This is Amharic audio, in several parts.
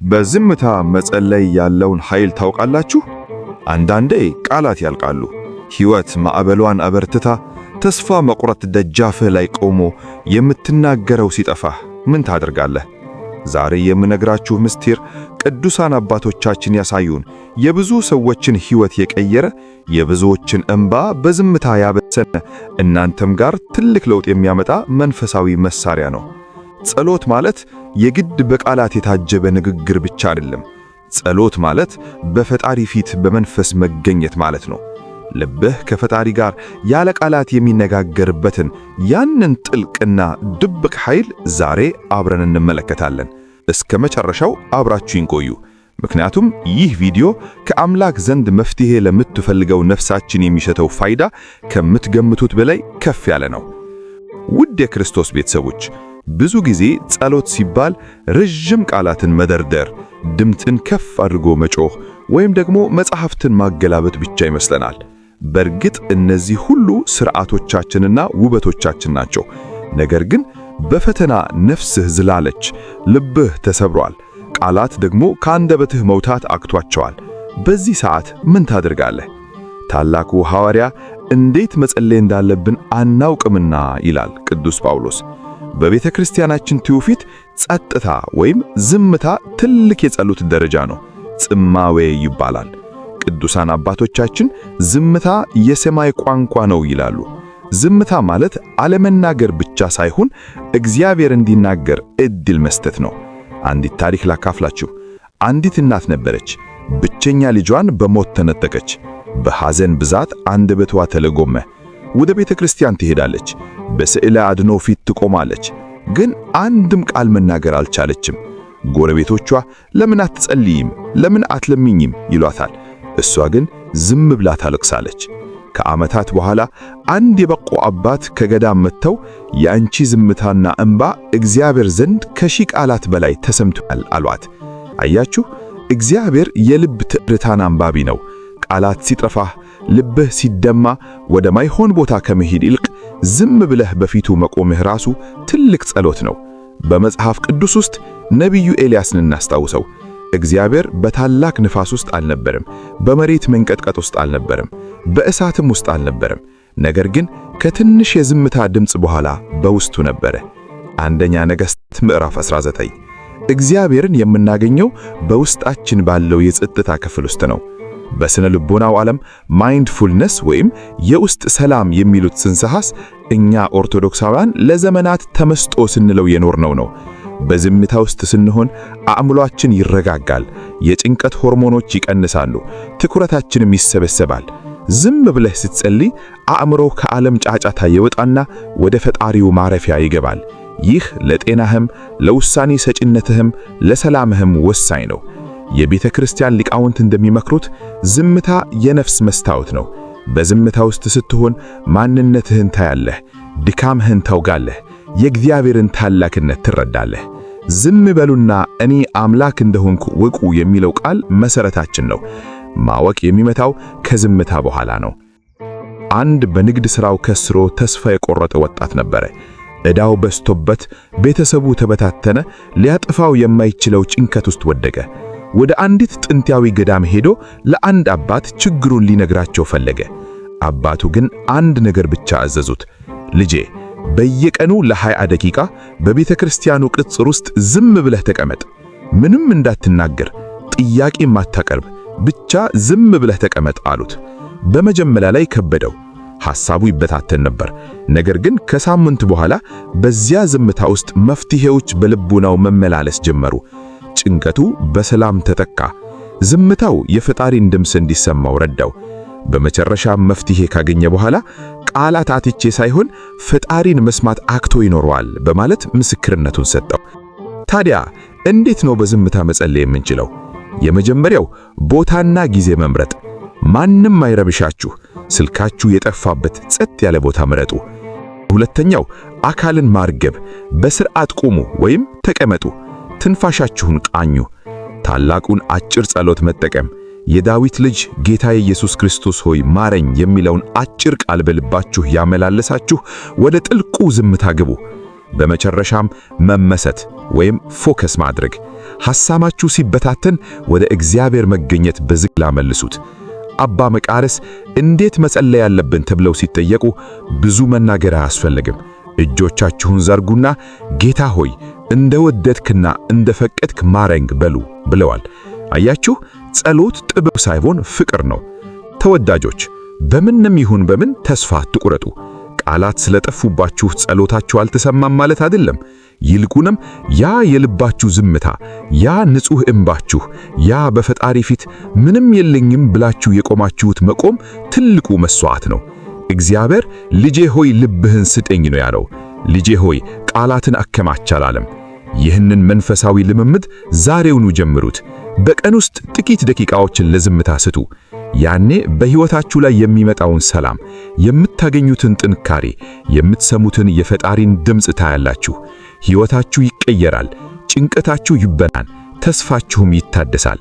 በዝምታ መጸለይ ያለውን ኃይል ታውቃላችሁ? አንዳንዴ ቃላት ያልቃሉ። ሕይወት ማዕበሏን አበርትታ ተስፋ መቁረጥ ደጃፍህ ላይ ቆሞ የምትናገረው ሲጠፋህ ምን ታደርጋለህ? ዛሬ የምነግራችሁ ምስጢር ቅዱሳን አባቶቻችን ያሳዩን የብዙ ሰዎችን ሕይወት የቀየረ የብዙዎችን እንባ በዝምታ ያበሰነ እናንተም ጋር ትልቅ ለውጥ የሚያመጣ መንፈሳዊ መሳሪያ ነው። ጸሎት ማለት የግድ በቃላት የታጀበ ንግግር ብቻ አይደለም። ጸሎት ማለት በፈጣሪ ፊት በመንፈስ መገኘት ማለት ነው። ልብህ ከፈጣሪ ጋር ያለ ቃላት የሚነጋገርበትን ያንን ጥልቅና ድብቅ ኃይል ዛሬ አብረን እንመለከታለን። እስከ መጨረሻው አብራችሁን ቆዩ። ምክንያቱም ይህ ቪዲዮ ከአምላክ ዘንድ መፍትሄ ለምትፈልገው ነፍሳችን የሚሰጠው ፋይዳ ከምትገምቱት በላይ ከፍ ያለ ነው። ውድ የክርስቶስ ቤተሰቦች፣ ብዙ ጊዜ ጸሎት ሲባል ረጅም ቃላትን መደርደር፣ ድምፅን ከፍ አድርጎ መጮህ ወይም ደግሞ መጽሐፍትን ማገላበጥ ብቻ ይመስለናል። በእርግጥ እነዚህ ሁሉ ሥርዓቶቻችንና ውበቶቻችን ናቸው። ነገር ግን በፈተና ነፍስህ ዝላለች፣ ልብህ ተሰብሯል፣ ቃላት ደግሞ ከአንደበትህ መውጣት አቅቷቸዋል። በዚህ ሰዓት ምን ታደርጋለህ? ታላቁ ሐዋርያ እንዴት መጸለይ እንዳለብን አናውቅምና ይላል ቅዱስ ጳውሎስ። በቤተ ክርስቲያናችን ትውፊት ጸጥታ ወይም ዝምታ ትልቅ የጸሎት ደረጃ ነው። ጽማዌ ይባላል። ቅዱሳን አባቶቻችን ዝምታ የሰማይ ቋንቋ ነው ይላሉ። ዝምታ ማለት አለመናገር ብቻ ሳይሆን እግዚአብሔር እንዲናገር ዕድል መስጠት ነው። አንዲት ታሪክ ላካፍላችሁ። አንዲት እናት ነበረች። ብቸኛ ልጇን በሞት ተነጠቀች። በሐዘን ብዛት አንደበቷ ተለጎመ። ወደ ቤተ ክርስቲያን ትሄዳለች። በስዕለ አድኖ ፊት ትቆማለች። ግን አንድም ቃል መናገር አልቻለችም። ጎረቤቶቿ ለምን አትጸልይም? ለምን አትለምኝም? ይሏታል። እሷ ግን ዝም ብላ ታለቅሳለች። ከዓመታት በኋላ አንድ የበቁ አባት ከገዳም መጥተው የአንቺ ዝምታና እንባ እግዚአብሔር ዘንድ ከሺህ ቃላት በላይ ተሰምቷል አሏት። አያችሁ፣ እግዚአብሔር የልብ ትርታን አንባቢ ነው። ቃላት ሲጠፋህ፣ ልብህ ሲደማ ወደ ማይሆን ቦታ ከመሄድ ይልቅ ዝም ብለህ በፊቱ መቆምህ ራሱ ትልቅ ጸሎት ነው። በመጽሐፍ ቅዱስ ውስጥ ነቢዩ ኤልያስን እናስታውሰው። እግዚአብሔር በታላቅ ንፋስ ውስጥ አልነበረም፣ በመሬት መንቀጥቀጥ ውስጥ አልነበረም፣ በእሳትም ውስጥ አልነበረም። ነገር ግን ከትንሽ የዝምታ ድምፅ በኋላ በውስጡ ነበረ። አንደኛ ነገሥት ምዕራፍ 19። እግዚአብሔርን የምናገኘው በውስጣችን ባለው የጸጥታ ክፍል ውስጥ ነው። በስነ ልቦናው ዓለም ማይንድፉልነስ ወይም የውስጥ ሰላም የሚሉት ጽንሰ ሐሳብ እኛ ኦርቶዶክሳውያን ለዘመናት ተመስጦ ስንለው የኖርነው ነው። በዝምታ ውስጥ ስንሆን አእምሮአችን ይረጋጋል፣ የጭንቀት ሆርሞኖች ይቀንሳሉ፣ ትኩረታችንም ይሰበሰባል። ዝም ብለህ ስትጸልይ አእምሮህ ከዓለም ጫጫታ ይወጣና ወደ ፈጣሪው ማረፊያ ይገባል። ይህ ለጤናህም፣ ለውሳኔ ሰጪነትህም፣ ለሰላምህም ወሳኝ ነው። የቤተ ክርስቲያን ሊቃውንት እንደሚመክሩት ዝምታ የነፍስ መስታወት ነው። በዝምታ ውስጥ ስትሆን ማንነትህን ታያለህ፣ ድካምህን ታውጋለህ፣ የእግዚአብሔርን ታላቅነት ትረዳለህ። ዝም በሉና እኔ አምላክ እንደሆንኩ ወቁ የሚለው ቃል መሰረታችን ነው። ማወቅ የሚመጣው ከዝምታ በኋላ ነው። አንድ በንግድ ሥራው ከስሮ ተስፋ የቆረጠ ወጣት ነበረ። ዕዳው በዝቶበት ቤተሰቡ ተበታተነ። ሊያጠፋው የማይችለው ጭንቀት ውስጥ ወደቀ። ወደ አንዲት ጥንታዊ ገዳም ሄዶ ለአንድ አባት ችግሩን ሊነግራቸው ፈለገ። አባቱ ግን አንድ ነገር ብቻ አዘዙት። ልጄ በየቀኑ ለ20 ደቂቃ በቤተ ክርስቲያኑ ቅጽር ውስጥ ዝም ብለህ ተቀመጥ። ምንም እንዳትናገር፣ ጥያቄም አታቀርብ፣ ብቻ ዝም ብለህ ተቀመጥ አሉት። በመጀመሪያ ላይ ከበደው፣ ሐሳቡ ይበታተን ነበር። ነገር ግን ከሳምንት በኋላ በዚያ ዝምታ ውስጥ መፍትሄዎች በልቡናው መመላለስ ጀመሩ። ጭንቀቱ በሰላም ተተካ። ዝምታው የፈጣሪን ድምፅ እንዲሰማው ረዳው። በመጨረሻ መፍትሄ ካገኘ በኋላ ቃላት አጥቼ ሳይሆን ፈጣሪን መስማት አክቶ ይኖረዋል በማለት ምስክርነቱን ሰጠው። ታዲያ እንዴት ነው በዝምታ መጸለይ የምንችለው? የመጀመሪያው ቦታና ጊዜ መምረጥ። ማንም አይረብሻችሁ፣ ስልካችሁ የጠፋበት ጸጥ ያለ ቦታ ምረጡ። ሁለተኛው አካልን ማርገብ። በስርዓት ቁሙ ወይም ተቀመጡ። ትንፋሻችሁን ቃኙ። ታላቁን አጭር ጸሎት መጠቀም። የዳዊት ልጅ ጌታ ኢየሱስ ክርስቶስ ሆይ ማረኝ የሚለውን አጭር ቃል በልባችሁ ያመላለሳችሁ ወደ ጥልቁ ዝምታ ግቡ። በመጨረሻም መመሰጥ ወይም ፎከስ ማድረግ። ሐሳባችሁ ሲበታተን ወደ እግዚአብሔር መገኘት በዝግላ መልሱት። አባ መቃርስ እንዴት መጸለይ ያለብን ተብለው ሲጠየቁ ብዙ መናገር አያስፈልግም። እጆቻችሁን ዘርጉና ጌታ ሆይ እንደወደድክና እንደፈቀድክ ማረኝ በሉ ብለዋል። አያችሁ፣ ጸሎት ጥበብ ሳይሆን ፍቅር ነው። ተወዳጆች፣ በምንም ይሁን በምን ተስፋ አትቁረጡ። ቃላት ስለጠፉባችሁ ጸሎታችሁ አልተሰማም ማለት አይደለም። ይልቁንም ያ የልባችሁ ዝምታ፣ ያ ንጹሕ እንባችሁ፣ ያ በፈጣሪ ፊት ምንም የለኝም ብላችሁ የቆማችሁት መቆም ትልቁ መስዋዕት ነው። እግዚአብሔር ልጄ ሆይ ልብህን ስጠኝ ነው ያለው። ልጄ ሆይ ቃላትን አከማች አላለም። ይህንን መንፈሳዊ ልምምድ ዛሬውኑ ጀምሩት። በቀን ውስጥ ጥቂት ደቂቃዎችን ለዝምታ ስጡ። ያኔ በሕይወታችሁ ላይ የሚመጣውን ሰላም፣ የምታገኙትን ጥንካሬ፣ የምትሰሙትን የፈጣሪን ድምፅ ታያላችሁ። ሕይወታችሁ ይቀየራል፣ ጭንቀታችሁ ይበናል፣ ተስፋችሁም ይታደሳል።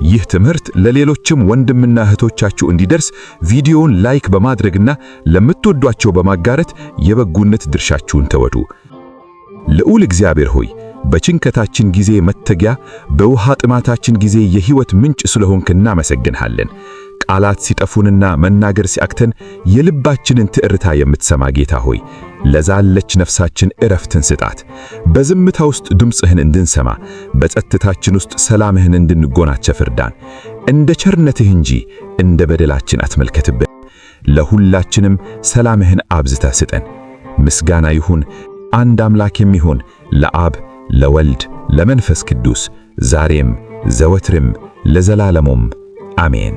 ይህ ትምህርት ለሌሎችም ወንድምና እህቶቻችሁ እንዲደርስ ቪዲዮውን ላይክ በማድረግና ለምትወዷቸው በማጋራት የበጎነት ድርሻችሁን ተወጡ። ልዑል እግዚአብሔር ሆይ በጭንቀታችን ጊዜ መተጊያ፣ በውሃ ጥማታችን ጊዜ የሕይወት ምንጭ ስለሆንክ እናመሰግንሃለን። ቃላት ሲጠፉንና መናገር ሲያቅተን የልባችንን ትዕርታ የምትሰማ ጌታ ሆይ ለዛለች ነፍሳችን ዕረፍትን ስጣት። በዝምታ ውስጥ ድምፅህን እንድንሰማ፣ በጸጥታችን ውስጥ ሰላምህን እንድንጎናጸፍ እርዳን። እንደ ቸርነትህ እንጂ እንደ በደላችን አትመልከትብን። ለሁላችንም ሰላምህን አብዝተህ ስጠን። ምስጋና ይሁን አንድ አምላክ የሚሆን ለአብ ለወልድ ለመንፈስ ቅዱስ ዛሬም ዘወትርም ለዘላለሙም አሜን።